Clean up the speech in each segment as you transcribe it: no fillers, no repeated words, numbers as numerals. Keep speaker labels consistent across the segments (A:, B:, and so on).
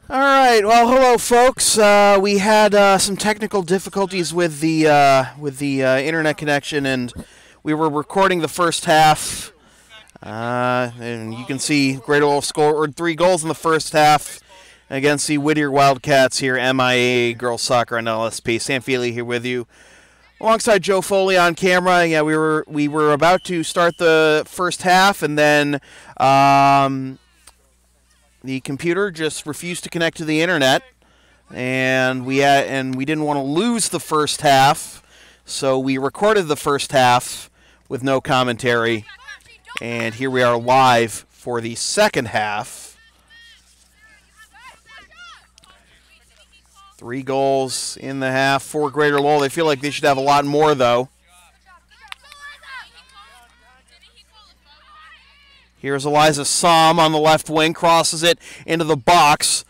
A: All right. Well, hello, folks. We had some technical difficulties with the internet connection, and we were recording the first half. And you can see Great Lowell scored 3 goals in the first half against the Whittier Wildcats here, MIAA Girls Soccer on LSP. Sam Feely here with you, alongside Joe Foley on camera. Yeah, we were about to start the first half, and then the computer just refused to connect to the internet, and we didn't want to lose the first half, so we recorded the first half with no commentary, and here we are live for the second half. 3 goals in the half for Greater Lowell. They feel like they should have a lot more, though. Here's Eliza Somm on the left wing, crosses it into the box.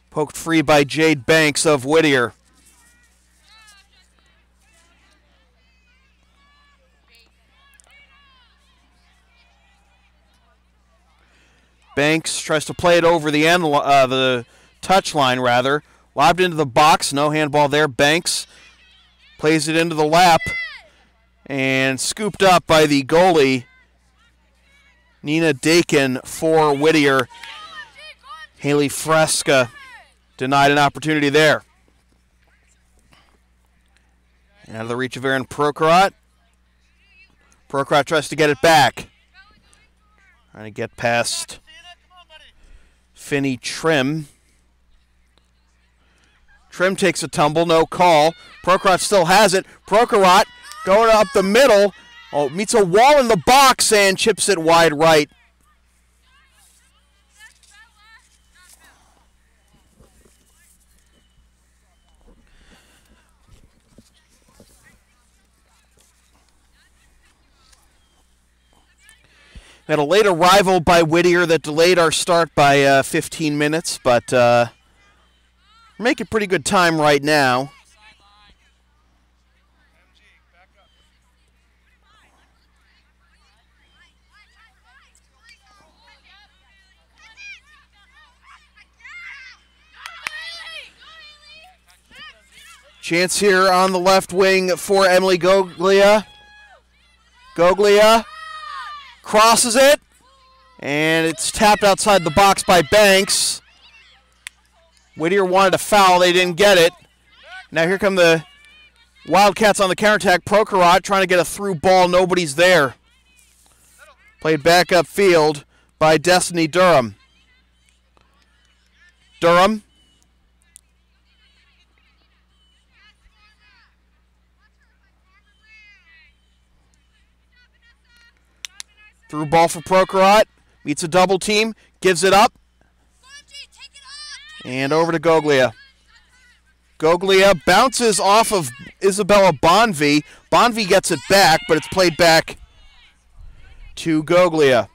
A: Poked free by Jade Banks of Whittier. Banks tries to play it over the end, the touch line rather. Lobbed into the box, no handball there. Banks plays it into the lap and scooped up by the goalie, Nina Dakin, for Whittier. Haley Fresca denied an opportunity there. And out of the reach of Aaron Prokhorov. Prokhorov tries to get it back. Trying to get past Finney Trim. Trim takes a tumble, no call. Prokhorov still has it. Prokhorov going up the middle. Oh, meets a wall in the box and chips it wide right. We had a late arrival by Whittier that delayed our start by 15 minutes, but we're making pretty good time right now. Chance here on the left wing for Emily Goglia. Goglia crosses it, and it's tapped outside the box by Banks. Whittier wanted a foul. They didn't get it. Now here come the Wildcats on the counterattack. Prokhorov trying to get a through ball. Nobody's there. Played back upfield by Destiny Durham. Durham. Through ball for Prokhorov. Meets a double team. Gives it up. And over to Goglia. Goglia bounces off of Isabella Bonvie. Bonvie gets it back, but it's played back to Goglia.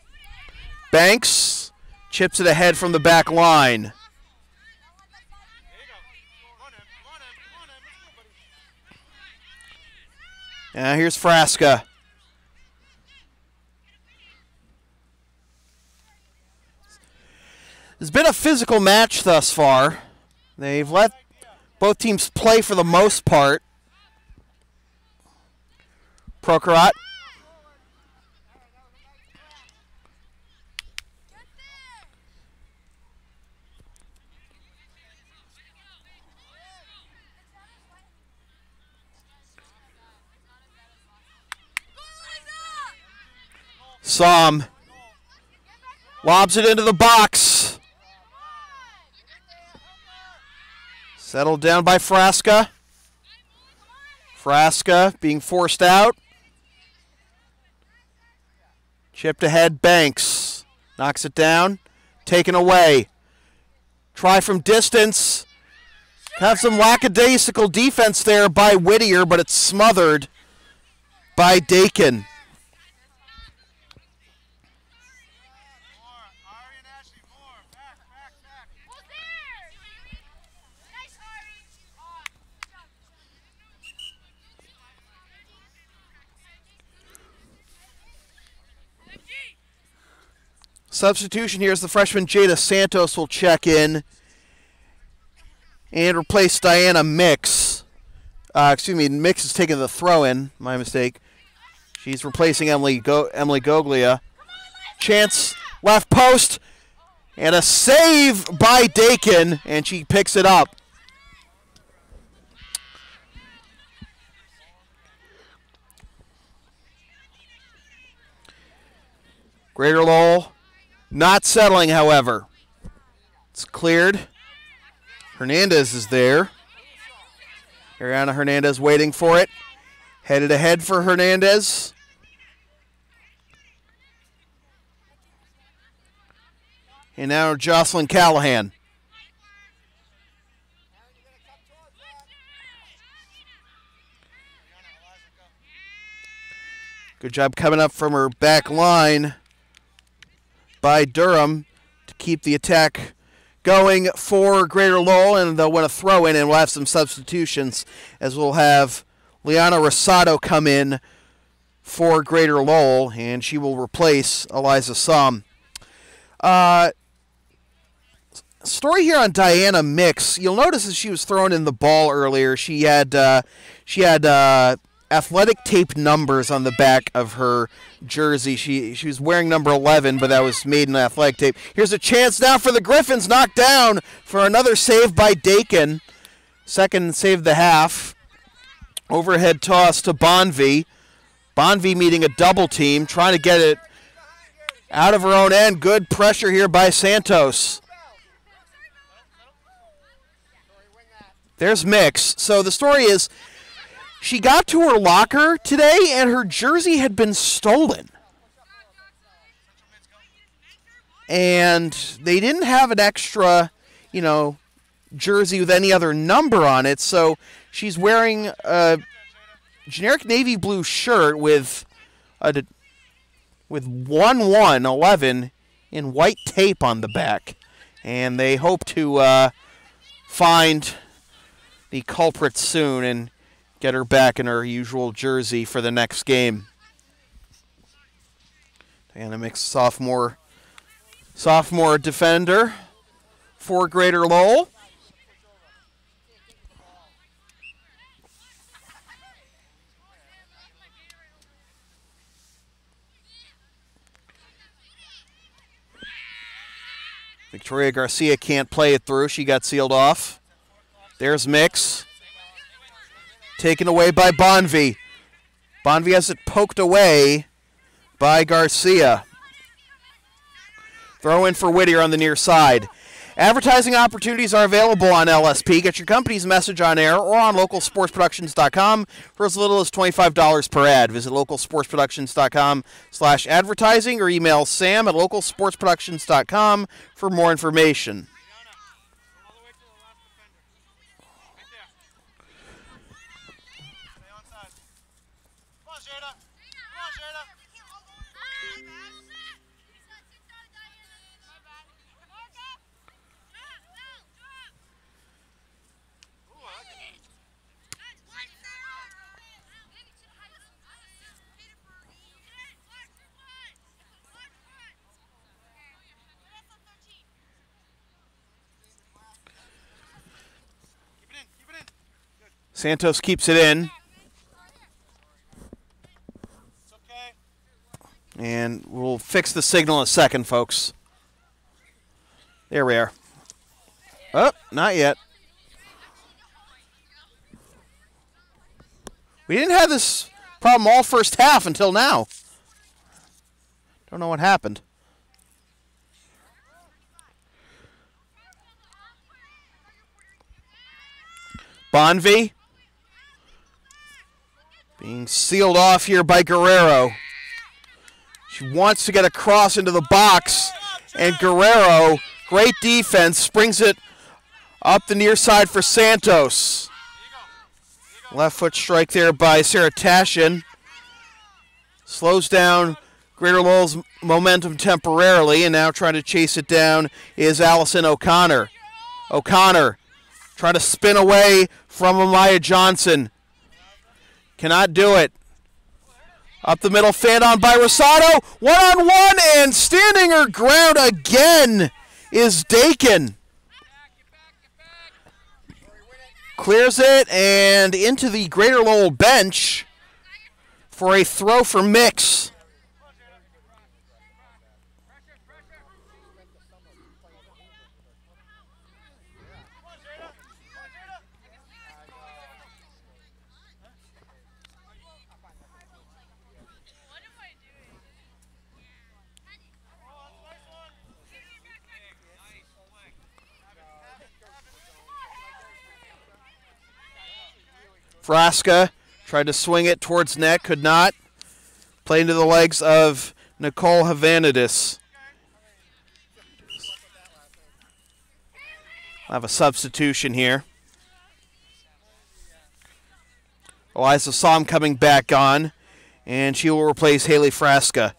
A: Banks chips it ahead from the back line. Now here's Frasca. It's been a physical match thus far. They've let both teams play for the most part. Prokhorov. Somm lobs it into the box. Settled down by Frasca. Frasca being forced out. Chipped ahead, Banks. Knocks it down. Taken away. Try from distance. Have some lackadaisical defense there by Whittier, but it's smothered by Dakin. Substitution here is the freshman Jada Santos will check in and replace Diana Mix. Mix is taking the throw-in. My mistake. She's replacing Emily Goglia. Chance left post. And a save by Dakin, and she picks it up. Greater Lowell not settling, however. It's cleared. Hernandez is there. Ariana Hernandez waiting for it. Headed ahead for Hernandez. And now Jocelyn Callahan. Good job coming up from her back line by Durham to keep the attack going for Greater Lowell, and they'll win a throw-in, and we'll have some substitutions as we'll have Liana Rosado come in for Greater Lowell, and she will replace Eliza Somm. Story here on Diana Mix. You'll notice as she was throwing in the ball earlier, she had athletic tape numbers on the back of her jersey. She was wearing number 11, but that was made in athletic tape. Here's a chance now for the Gryphons, knocked down for another save by Dakin. Second save of the half. Overhead toss to Bonvie. Bonvie meeting a double team, trying to get it out of her own end. Good pressure here by Santos. There's Mix. So the story is she got to her locker today and her jersey had been stolen. And they didn't have an extra, jersey with any other number on it. So she's wearing a generic navy blue shirt with 11 in white tape on the back. And they hope to find the culprit soon and get her back in her usual jersey for the next game. Diana Mix, sophomore defender for Greater Lowell. Victoria Garcia can't play it through. She got sealed off. There's Mix. Taken away by Bonvie. Bonvie has it poked away by Garcia. Throw in for Whittier on the near side. Advertising opportunities are available on LSP. Get your company's message on air or on localsportsproductions.com for as little as $25 per ad. Visit localsportsproductions.com/advertising or email sam@localsportsproductions.com for more information. Santos keeps it in. And we'll fix the signal in a second, folks. There we are. Oh, not yet. We didn't have this problem all first half until now. Don't know what happened. Bonvie being sealed off here by Guerrero. She wants to get a cross into the box, and Guerrero, great defense, springs it up the near side for Santos. Left foot strike there by Sarah Tashin. Slows down Greater Lowell's momentum temporarily, and now trying to chase it down is Allison O'Connor. O'Connor trying to spin away from Amaya Johnson. Cannot do it. Up the middle, fan on by Rosado. One-on-one, and standing her ground again is Dakin. Clears it, and into the Greater Lowell bench for a throw for Mix. Frasca tried to swing it towards net, could not. Play into the legs of Nicole Havanidis. We'll have a substitution here. Eliza Somm coming back on, and she will replace Haley Frasca.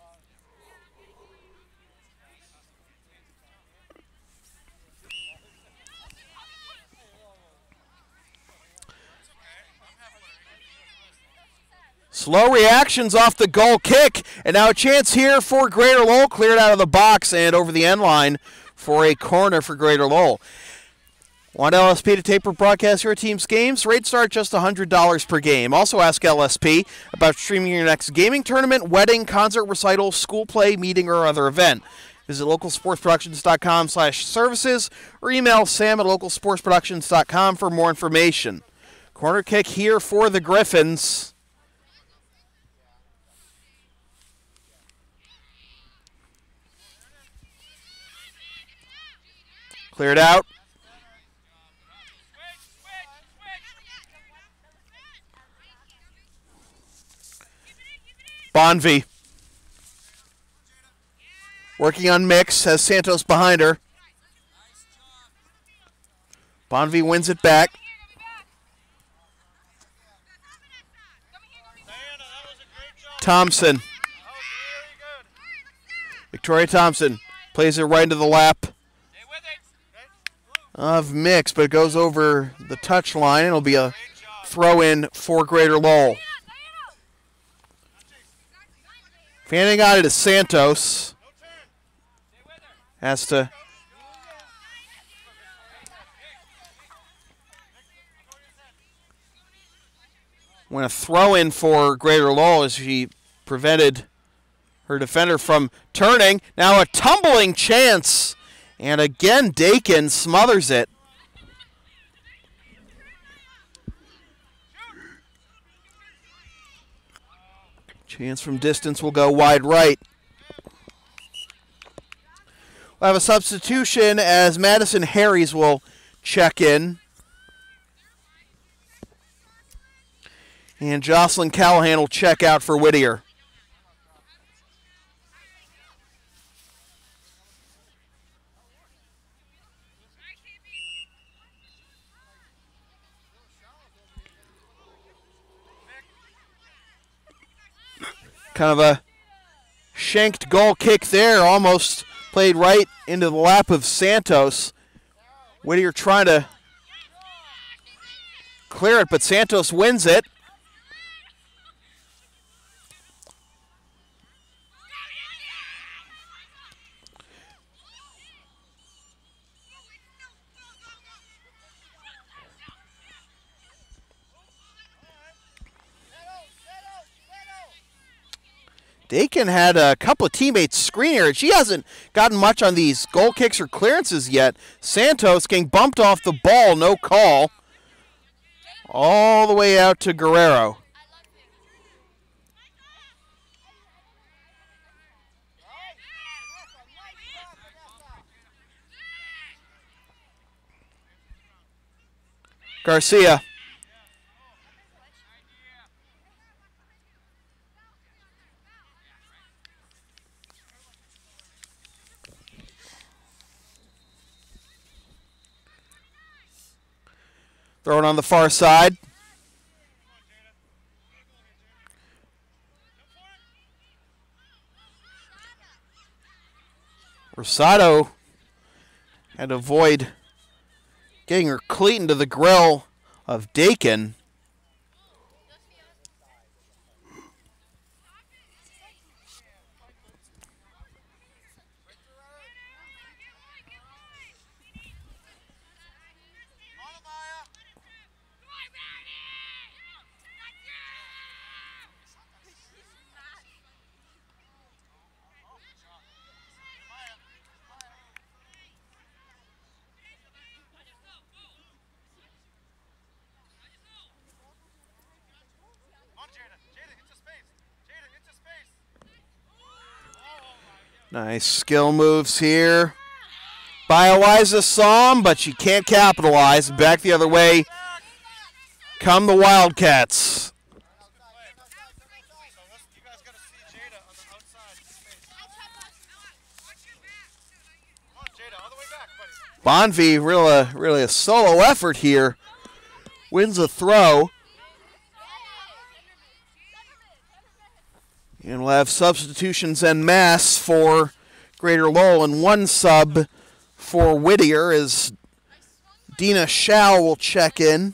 A: Slow reactions off the goal kick, and now a chance here for Greater Lowell, cleared out of the box and over the end line for a corner for Greater Lowell. Want LSP to tape or broadcast your team's games? Rates start just $100 per game. Also ask LSP about streaming your next gaming tournament, wedding, concert, recital, school play, meeting, or other event. Visit localsportsproductions.com/services or email sam@localsportsproductions.com for more information. Corner kick here for the Gryphons. Cleared out. Bonvie. Working on Mix, has Santos behind her. Bonvie wins it back. Thompson. Victoria Thompson plays it right into the lap of Mix, but it goes over the touch line. It'll be a throw-in for Greater Lowell. Fanning on it is Santos. Has to win a throw-in for Greater Lowell as she prevented her defender from turning. Now a tumbling chance. And again, Dakin smothers it. Chance from distance will go wide right. We'll have a substitution as Madison Harries will check in. And Jocelyn Callahan will check out for Whittier. Kind of a shanked goal kick there, almost played right into the lap of Santos. Whittier trying to clear it, but Santos wins it. Dakin had a couple of teammates screen her. She hasn't gotten much on these goal kicks or clearances yet. Santos getting bumped off the ball, no call. All the way out to Guerrero. Garcia. Throw it on the far side. Rosado had to avoid getting her cleat into the grill of Dakin. Nice skill moves here by Eliza Somm, but she can't capitalize. Back the other way come the Wildcats. Bonvie, really a solo effort here. Wins a throw. And we'll have substitutions en masse for Greater Lowell, and one sub for Whittier as Dina Schau will check in.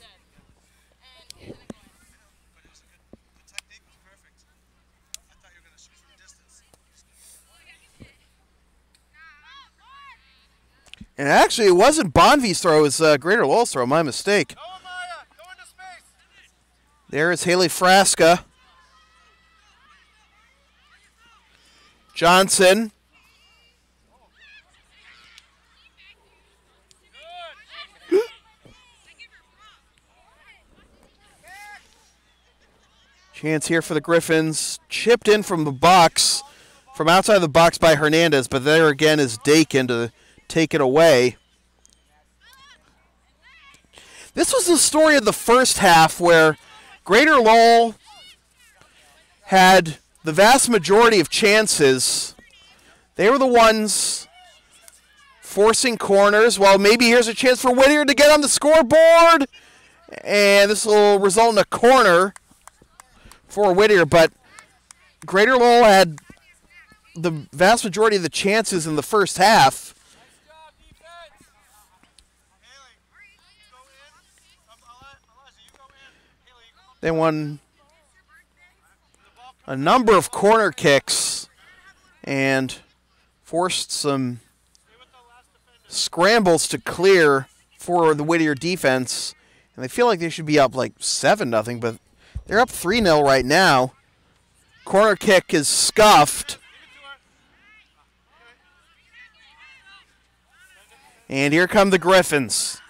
A: And actually, it wasn't Bonvie's throw, it was Greater Lowell's throw, my mistake. There is Haley Frasca. Johnson. Chance here for the Gryphons. Chipped in from the box, from outside the box by Hernandez, but there again is Dakin to take it away. This was the story of the first half where Greater Lowell had the vast majority of chances. They were the ones forcing corners. Well, maybe here's a chance for Whittier to get on the scoreboard. And this will result in a corner for Whittier. But Greater Lowell had the vast majority of the chances in the first half. They won a number of corner kicks and forced some scrambles to clear for the Whittier defense. And they feel like they should be up like 7-0, but they're up 3-0 right now. Corner kick is scuffed. And here come the Gryphons.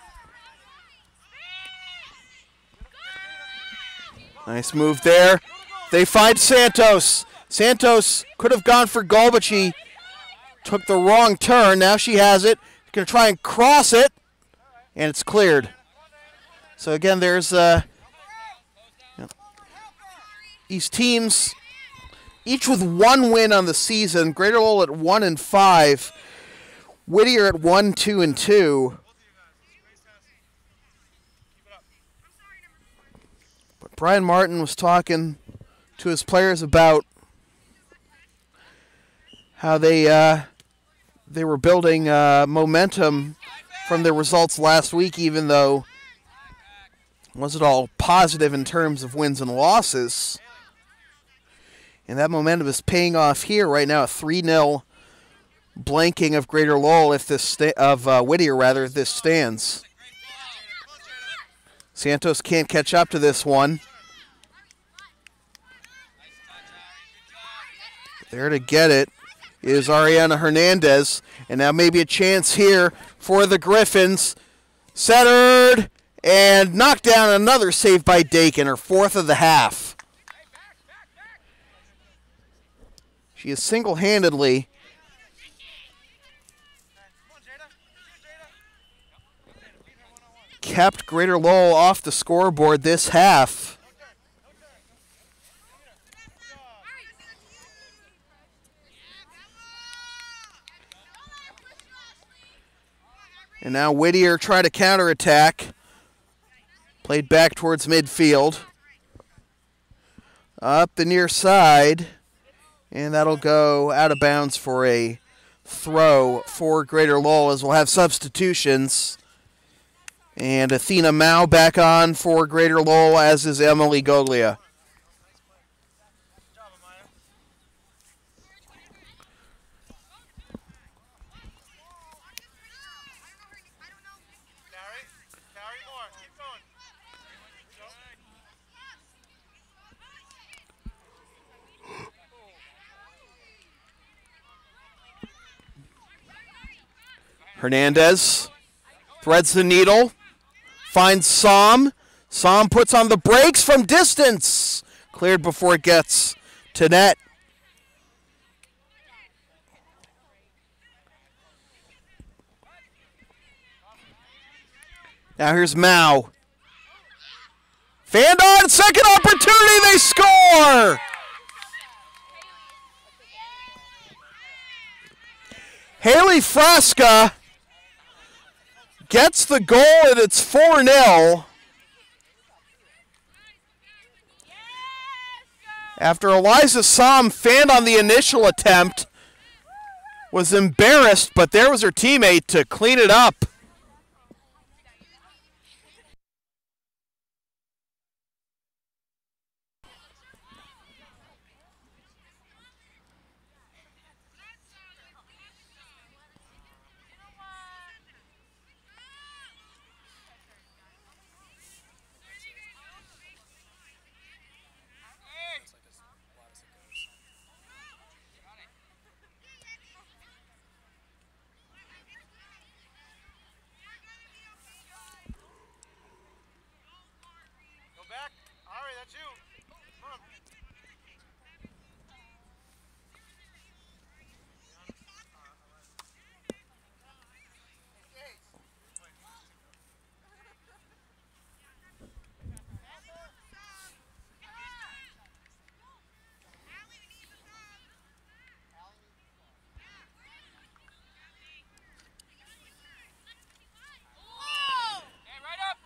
A: Nice move there. They find Santos. Santos could have gone for goal, but she took the wrong turn. Now she has it. Going to try and cross it, and it's cleared. So again, there's these teams, each with one win on the season. Greater Lowell at 1-5. Whittier at 1-2-2. But Brian Martin was talking to his players about how they were building momentum from their results last week, even though it wasn't all positive in terms of wins and losses. And that momentum is paying off here right now. A 3-0 blanking of Greater Lowell if this Whittier rather if this stands. Santos can't catch up to this one. There to get it is Ariana Hernandez. And now maybe a chance here for the Gryphons. Centered and knocked down. Another save by Dakin, her fourth of the half. She is single-handedly kept Greater Lowell off the scoreboard this half. And now Whittier try to counterattack. Played back towards midfield. Up the near side. And that'll go out of bounds for a throw for Greater Lowell as we'll have substitutions. And Athena Mao back on for Greater Lowell, as is Emily Goglia. Hernandez threads the needle, finds Somm. Somm puts on the brakes from distance. Cleared before it gets to net. Now here's Mao. Fanned on, second opportunity, they score! Haley Frasca gets the goal, and it's 4-0. After Eliza Som fanned on the initial attempt, was embarrassed, but there was her teammate to clean it up.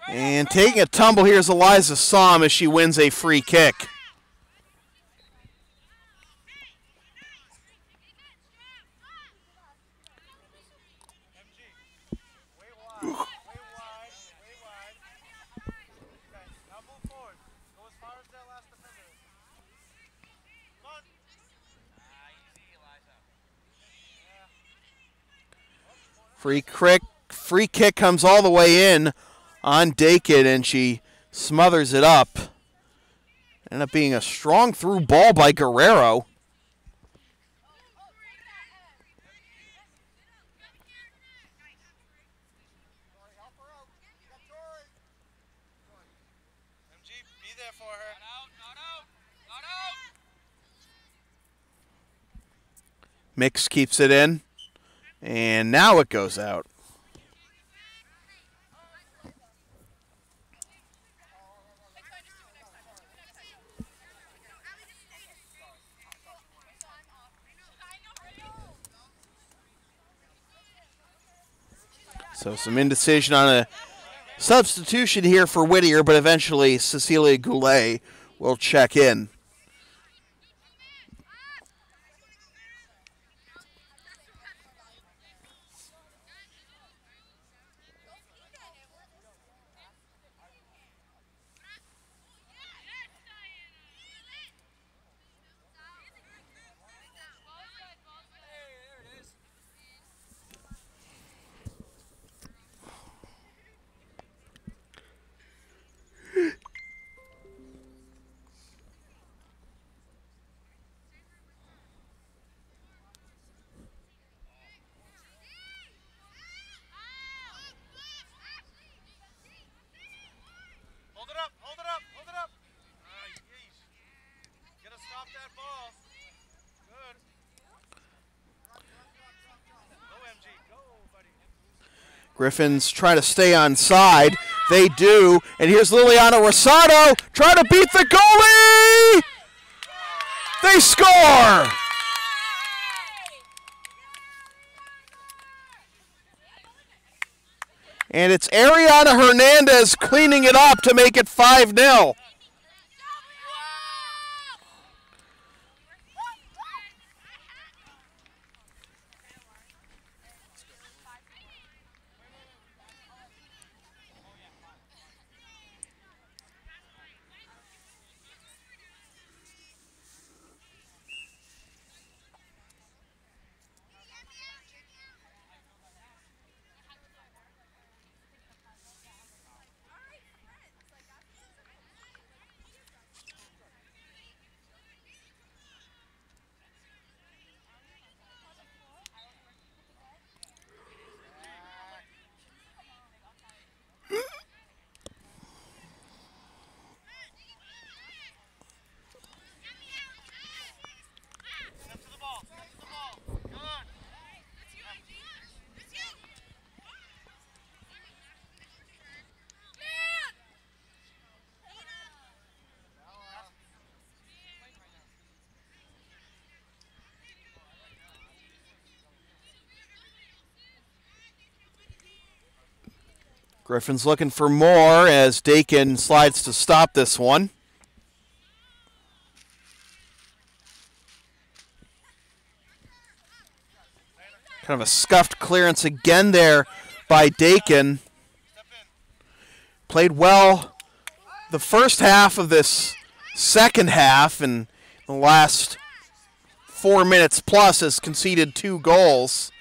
A: And taking a tumble here is Eliza Som as she wins a free kick. Free kick comes all the way in on Dakin, and she smothers it up. Ended up being a strong through ball by Guerrero. Mix keeps it in, and now it goes out. So some indecision on a substitution here for Whittier, but eventually Cecilia Goulet will check in. Gryphons try to stay on side. They do. And here's Liliana Rosado trying to beat the goalie. They score. And it's Ariana Hernandez cleaning it up to make it 5-0. Gryphons looking for more as Dakin slides to stop this one. Kind of a scuffed clearance again there by Dakin. Played well the first half of this second half, and the last 4 minutes plus has conceded 2 goals.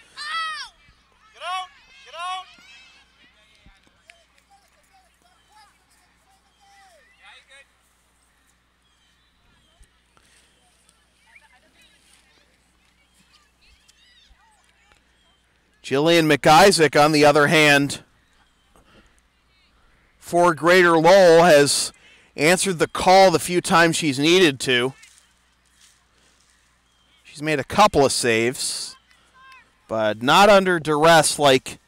A: Jillian McIsaac, on the other hand, for Greater Lowell, has answered the call the few times she's needed to. She's made a couple of saves, but not under duress like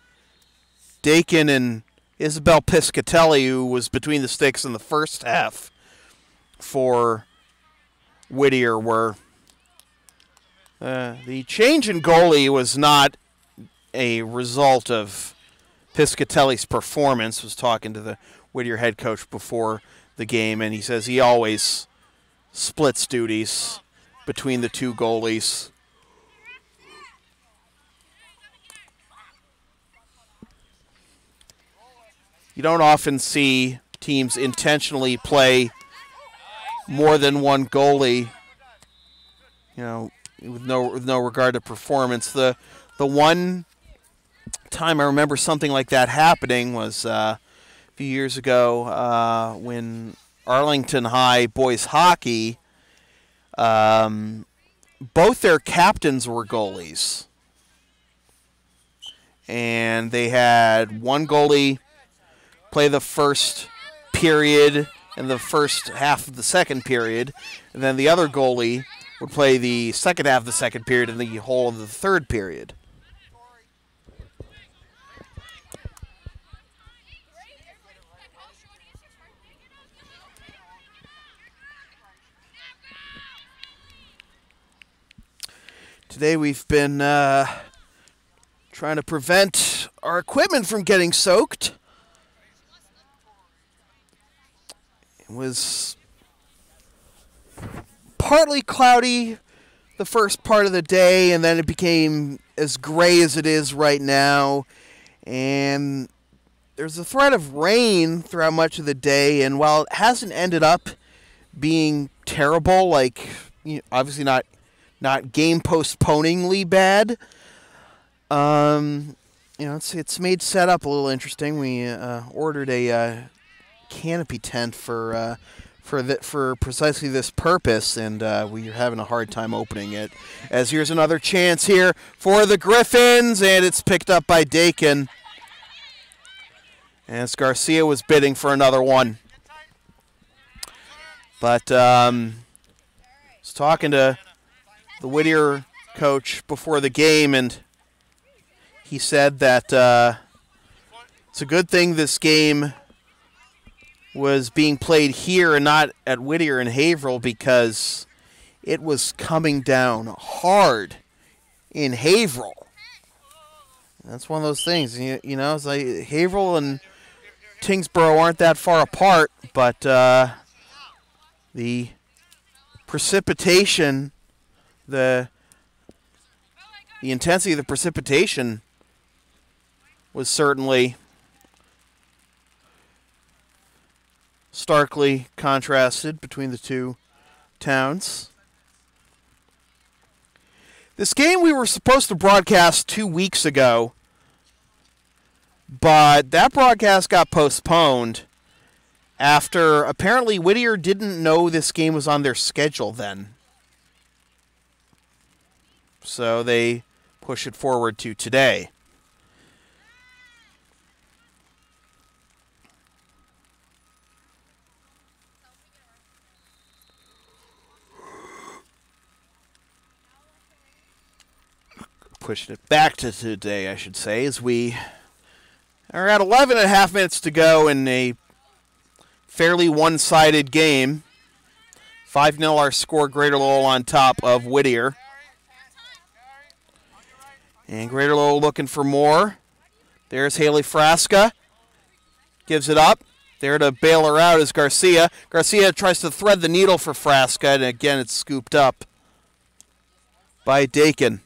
A: Dakin and Isabel Piscatelli, who was between the sticks in the first half for Whittier, were. The change in goalie was not a result of Piscatelli's performance. Was talking to the Whittier head coach before the game, and he says he always splits duties between the 2 goalies. You don't often see teams intentionally play more than 1 goalie, you know, with no regard to performance. The one time I remember something like that happening was a few years ago when Arlington High boys hockey, both their captains were goalies. And they had one goalie play the first period and the first half of the second period, and then the other goalie would play the second half of the second period and the whole of the third period. Today we've been trying to prevent our equipment from getting soaked. It was partly cloudy the first part of the day, and then it became as gray as it is right now. And there's a threat of rain throughout much of the day, and while it hasn't ended up being terrible, like, you know, obviously not game postponingly bad, you know, it's made setup a little interesting. We ordered a canopy tent for precisely this purpose, and we're having a hard time opening it. As here's another chance here for the Gryphons, and it's picked up by Dakin. As Garcia was bidding for another one. But I was talking to the Whittier coach before the game, and he said that it's a good thing this game was being played here and not at Whittier and Haverhill, because it was coming down hard in Haverhill. That's one of those things, you know, it's like Haverhill and Tingsboro aren't that far apart, but the precipitation, the intensity of the precipitation was certainly starkly contrasted between the two towns. This game we were supposed to broadcast 2 weeks ago, but that broadcast got postponed after apparently Whittier didn't know this game was on their schedule then. So they push it forward to today. Pushing it back to today, I should say, as we are at 11 and a half minutes to go in a fairly one-sided game. 5-0 our score, Greater Lowell on top of Whittier. And Greater Lowell looking for more. There's Haley Frasca. Gives it up. There to bail her out is Garcia. Garcia tries to thread the needle for Frasca, and again it's scooped up by Dakin.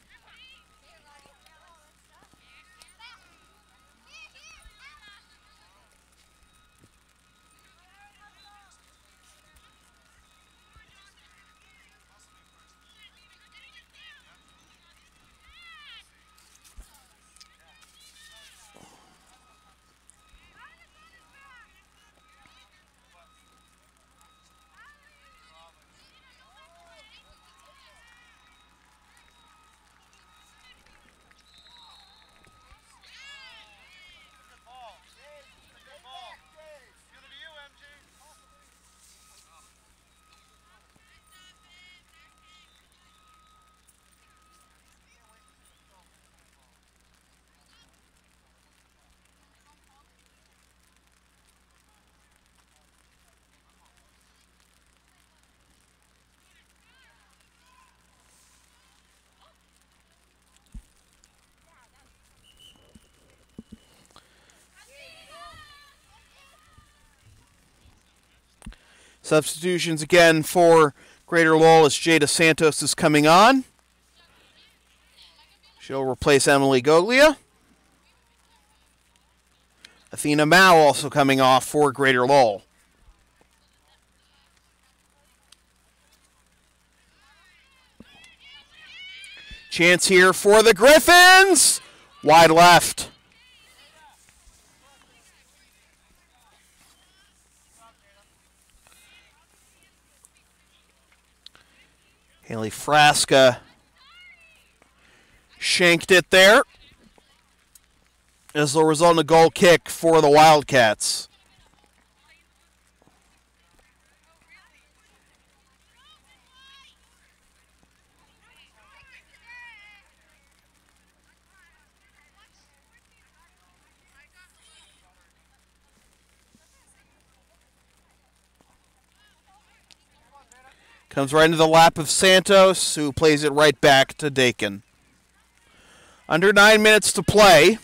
A: Substitutions again for Greater Lowell as Jada Santos is coming on. She'll replace Emily Goglia. Athena Mao also coming off for Greater Lowell. Chance here for the Gryphons. Wide left. Haley Frasca shanked it there. This will result in a goal kick for the Wildcats. Comes right into the lap of Santos, who plays it right back to Dakin. Under 9 minutes to play.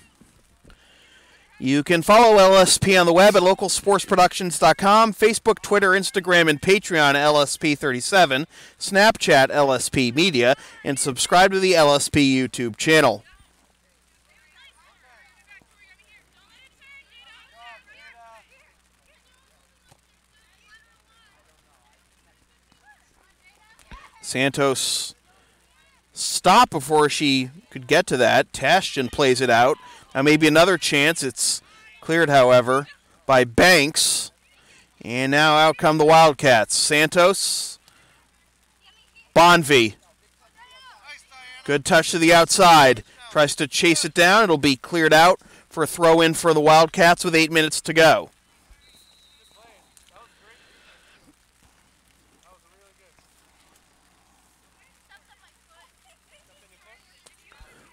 A: You can follow LSP on the web at localsportsproductions.com, Facebook, Twitter, Instagram, and Patreon LSP37, Snapchat LSP Media, and subscribe to the LSP YouTube channel. Santos stopped before she could get to that. Tashjian plays it out. Now maybe another chance. It's cleared, however, by Banks. And now out come the Wildcats. Santos. Bonvie. Good touch to the outside. Tries to chase it down. It'll be cleared out for a throw-in for the Wildcats with 8 minutes to go.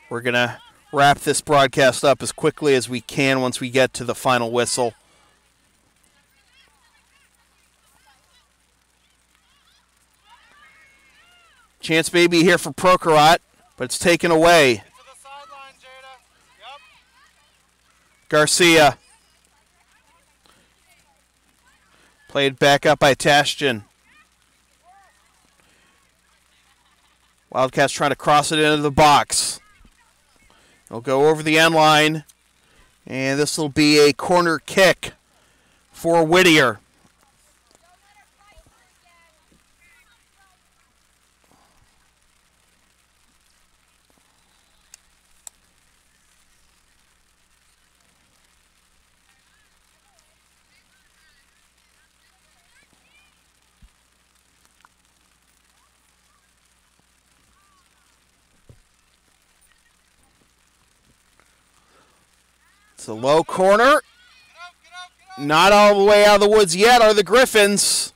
A: We're going to wrap this broadcast up as quickly as we can once we get to the final whistle. Chance may be here for Prokhorov, but it's taken away. Garcia. Played back up by Tashjian. Wildcats trying to cross it into the box. It'll go over the end line, and this will be a corner kick for Whittier. It's a low corner. Not all the way out of the woods yet are the Gryphons.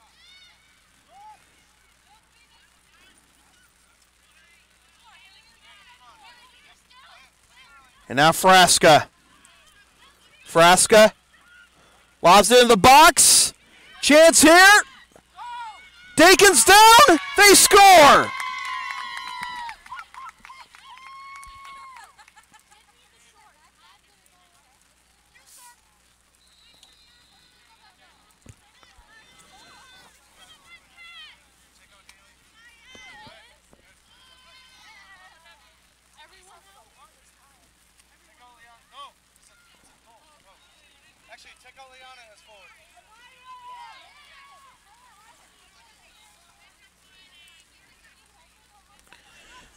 A: And now Frasca. Frasca lobs it in the box. Chance here. Dakin's down. They score.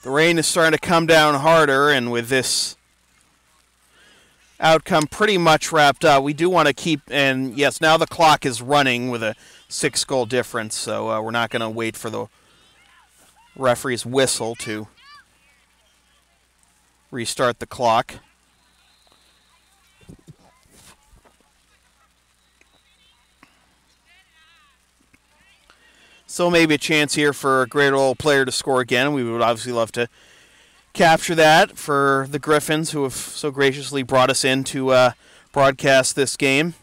A: The rain is starting to come down harder, and with this outcome pretty much wrapped up, we do want to keep, and yes, now the clock is running with a 6-goal difference, so we're not going to wait for the referee's whistle to restart the clock. Still maybe a chance here for a great old player to score again. We would obviously love to capture that for the Gryphons, who have so graciously brought us in to broadcast this game.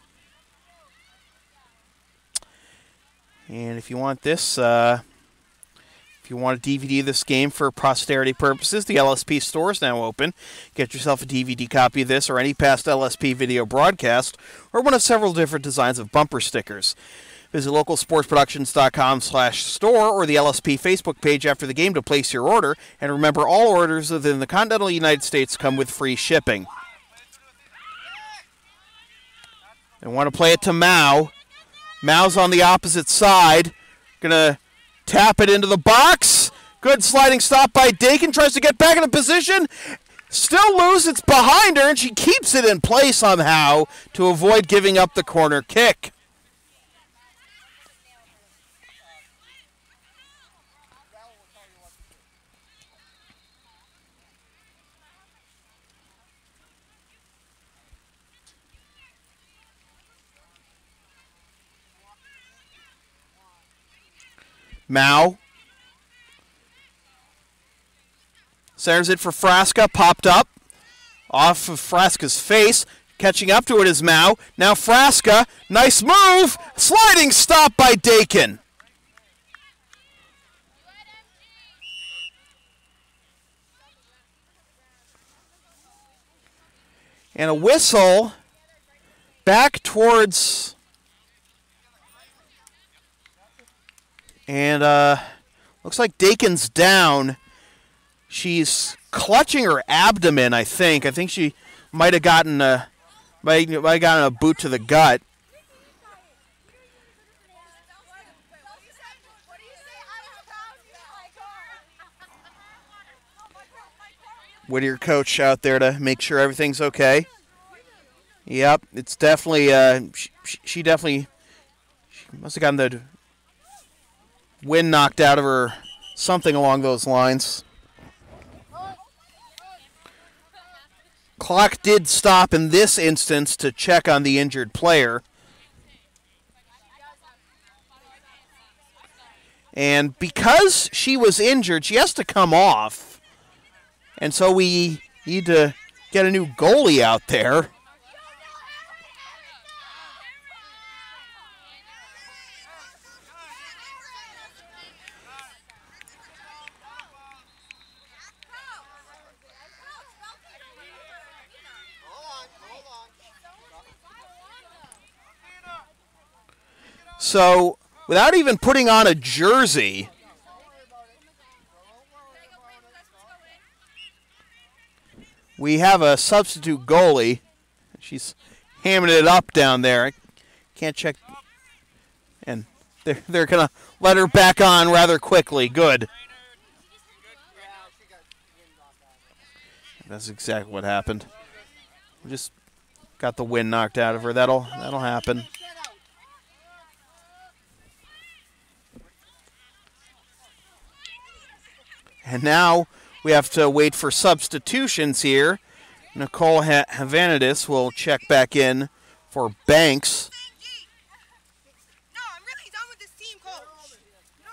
A: And if you want this, if you want a DVD of this game for posterity purposes, the LSP store is now open. Get yourself a DVD copy of this or any past LSP video broadcast, or one of several different designs of bumper stickers. Visit localsportsproductions.com/store or the LSP Facebook page after the game to place your order. And remember, all orders within the continental United States come with free shipping. They want to play it to Mao. Mao's on the opposite side. Going to tap it into the box. Good sliding stop by Dakin. Tries to get back into position. Still loose. It's behind her, and she keeps it in play somehow to avoid giving up the corner kick. Mao centers it for Frasca, popped up off of Frasca's face. Catching up to it is Mao. Now Frasca, nice move, sliding stop by Dakin. And a whistle back towards... And looks like Dakin's down. She's clutching her abdomen, I think. I think she might have gotten a boot to the gut. Whittier coach out there to make sure everything's okay. Yep, it's definitely she must have gotten the wind knocked out of her, something along those lines. Clock did stop in this instance to check on the injured player. And because she was injured, she has to come off. And so we need to get a new goalie out there. So, without even putting on a jersey, we have a substitute goalie. She's hamming it up down there. I can't check. And they're going to let her back on rather quickly. Good. That's exactly what happened. We just got the wind knocked out of her. That'll happen. And now we have to wait for substitutions here. Nicole Havanidis will check back in for Banks.
B: No, I'm really done with this team, coach. No.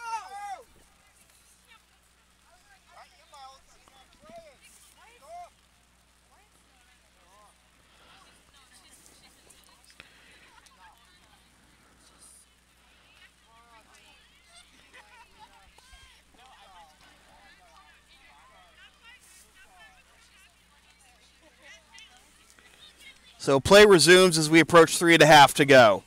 A: So play resumes as we approach 3.5 to go.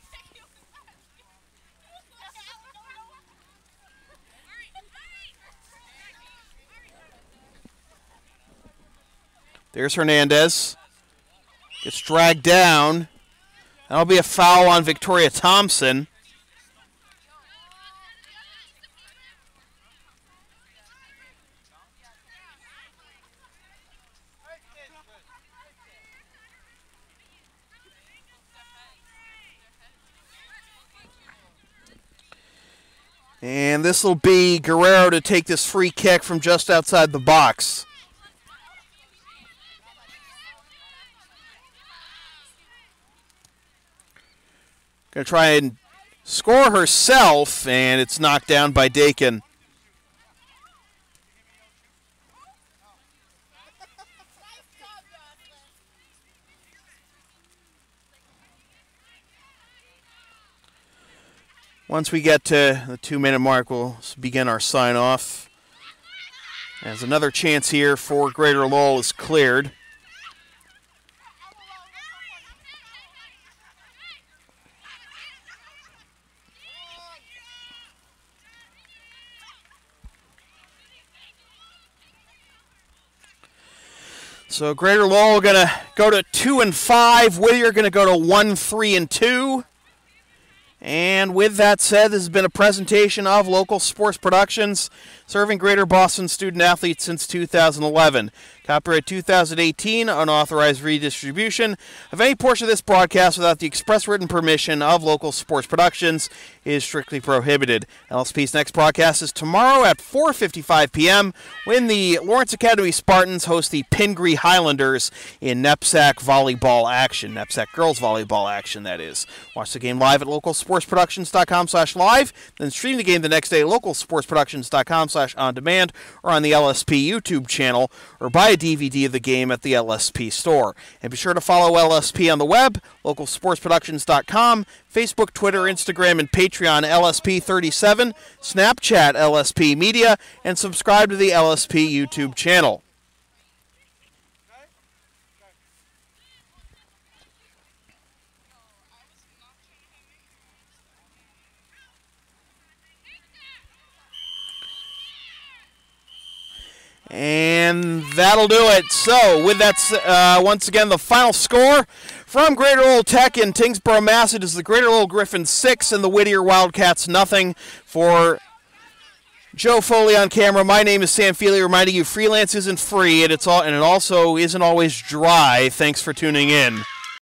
A: There's Hernandez. Gets dragged down. That'll be a foul on Victoria Thompson. And this will be Guerrero to take this free kick from just outside the box. Going to try and score herself, and it's knocked down by Dakin. Once we get to the 2-minute mark, we'll begin our sign-off. As another chance here for Greater Lowell is cleared. So Greater Lowell going to go to 2-5. Whittier going to go to 1-3-2. And with that said, this has been a presentation of Local Sports Productions, serving Greater Boston student-athletes since 2011. Copyright 2018, unauthorized redistribution of any portion of this broadcast without the express written permission of Local Sports Productions is strictly prohibited. LSP's next broadcast is tomorrow at 4:55 p.m. when the Lawrence Academy Spartans host the Pingree Highlanders in NEPSAC volleyball action. NEPSAC girls volleyball action, that is. Watch the game live at localsportsproductions.com/live, then stream the game the next day at localsportsproductions.com/on-demand or on the LSP YouTube channel, or buy a DVD of the game at the LSP store. And be sure to follow LSP on the web, localsportsproductions.com, Facebook, Twitter, Instagram, and Patreon LSP37, Snapchat LSP Media, and subscribe to the LSP YouTube channel. And that'll do it. So, with that, once again, the final score from Greater Lowell Tech in Tingsboro, Mass. It is the Greater Lowell Gryphons 6 and the Whittier Wildcats nothing. For Joe Foley on camera, my name is Sam Feely, reminding you freelance isn't free, and it also isn't always dry. Thanks for tuning in.